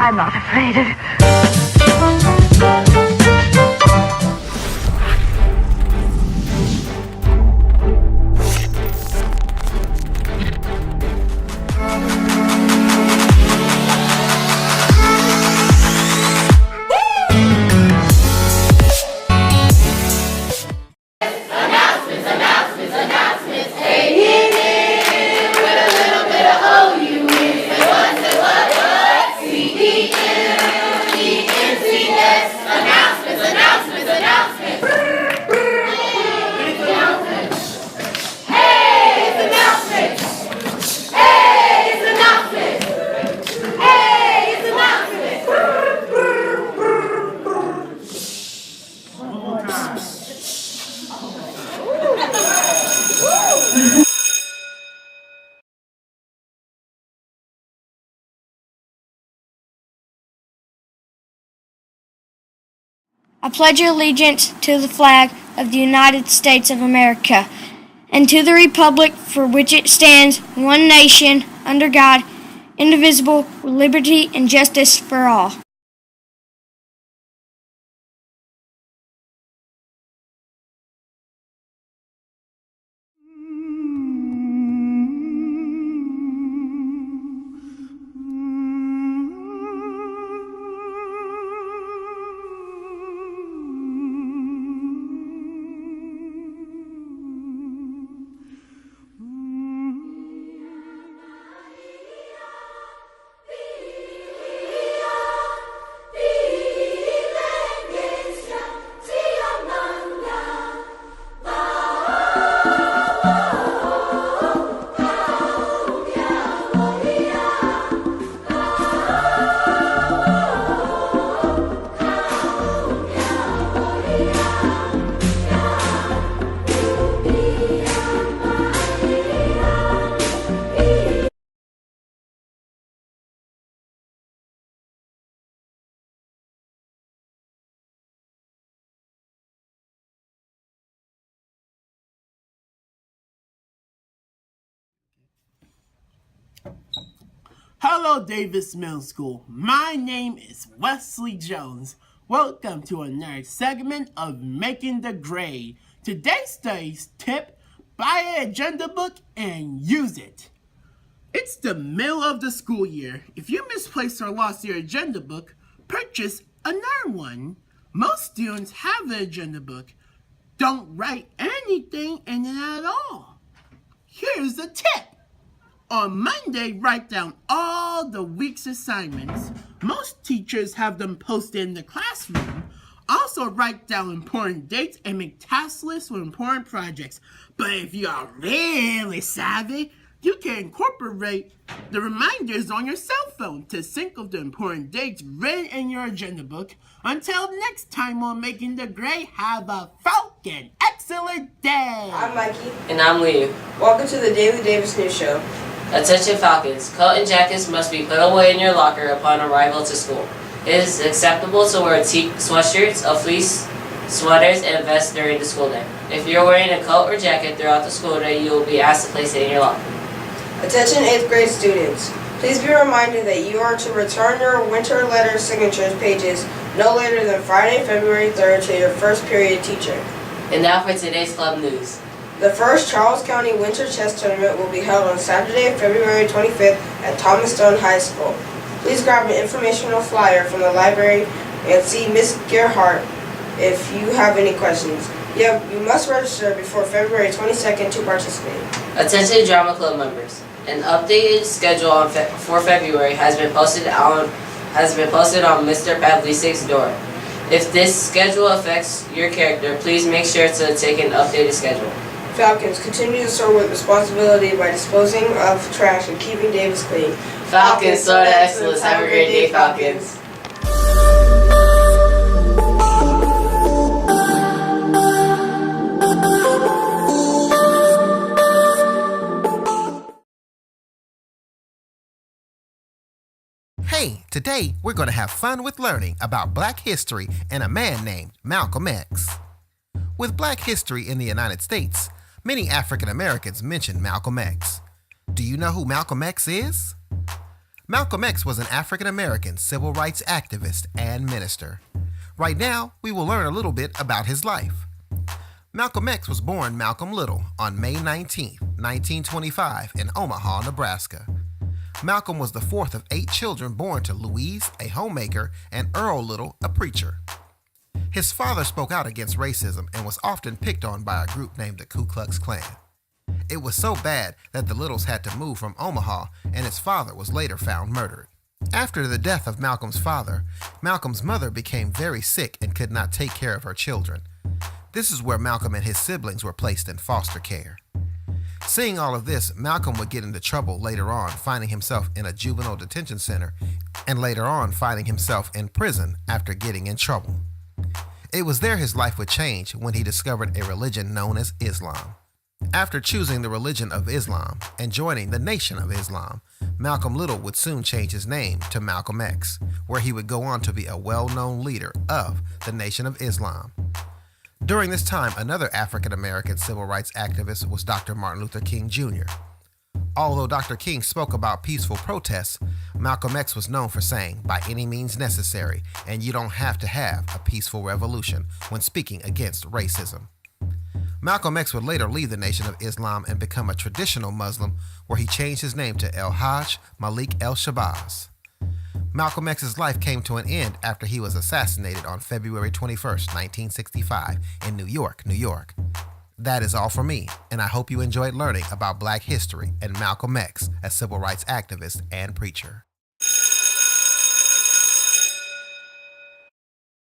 I'm not afraid of... I pledge allegiance to the flag of the United States of America and to the republic for which it stands, one nation, under God, indivisible, with liberty and justice for all. Hello, Davis Middle School. My name is Wesley Jones. Welcome to another segment of Making the Grade. Today's studies tip: buy an agenda book and use it. It's the middle of the school year. If you misplaced or lost your agenda book, purchase another one. Most students have an agenda book. Don't write anything in it at all. Here's the tip. On Monday, write down all the week's assignments. Most teachers have them posted in the classroom. Also, write down important dates and make task lists with important projects. But if you are really savvy, you can incorporate the reminders on your cell phone to sync with the important dates written in your agenda book. Until next time on Making the Grade, have a fucking excellent day. I'm Mikey. And I'm Lee. Welcome to the Daily Davis News Show. Attention Falcons, coat and jackets must be put away in your locker upon arrival to school. It is acceptable to wear sweatshirts, a fleece, sweaters, and vests during the school day. If you're wearing a coat or jacket throughout the school day, you will be asked to place it in your locker. Attention 8th grade students. Please be reminded that you are to return your winter letter signatures pages no later than Friday, February 3rd to your first period teacher. And now for today's club news. The first Charles County Winter Chess Tournament will be held on Saturday, February 25th at Thomas Stone High School. Please grab an informational flyer from the library and see Miss Gerhardt if you have any questions. You must register before February 22nd to participate. Attention drama club members. An updated schedule for February has been posted on Mr. Pavlisic's door. If this schedule affects your character, please make sure to take an updated schedule. Falcons, continue to serve with responsibility by disposing of trash and keeping Davis clean. Falcons, soar to excellence. Have a great day, Falcons. Hey, today we're going to have fun with learning about Black history and a man named Malcolm X. With Black history in the United States, many African Americans mention Malcolm X. Do you know who Malcolm X is? Malcolm X was an African American civil rights activist and minister. Right now, we will learn a little bit about his life. Malcolm X was born Malcolm Little on May 19, 1925 in Omaha, Nebraska. Malcolm was the fourth of 8 children born to Louise, a homemaker, and Earl Little, a preacher. His father spoke out against racism and was often picked on by a group named the Ku Klux Klan. It was so bad that the Littles had to move from Omaha, and his father was later found murdered. After the death of Malcolm's father, Malcolm's mother became very sick and could not take care of her children. This is where Malcolm and his siblings were placed in foster care. Seeing all of this, Malcolm would get into trouble later on, finding himself in a juvenile detention center, and later on finding himself in prison after getting in trouble. It was there his life would change when he discovered a religion known as Islam. After choosing the religion of Islam and joining the Nation of Islam, Malcolm Little would soon change his name to Malcolm X, where he would go on to be a well-known leader of the Nation of Islam. During this time, another African American civil rights activist was Dr. Martin Luther King Jr. Although Dr. King spoke about peaceful protests, Malcolm X was known for saying, "by any means necessary, and you don't have to have a peaceful revolution," when speaking against racism. Malcolm X would later leave the Nation of Islam and become a traditional Muslim, where he changed his name to El Hajj Malik El Shabazz. Malcolm X's life came to an end after he was assassinated on February 21st, 1965 in New York, New York. That is all for me, and I hope you enjoyed learning about Black history and Malcolm X, a civil rights activist and preacher.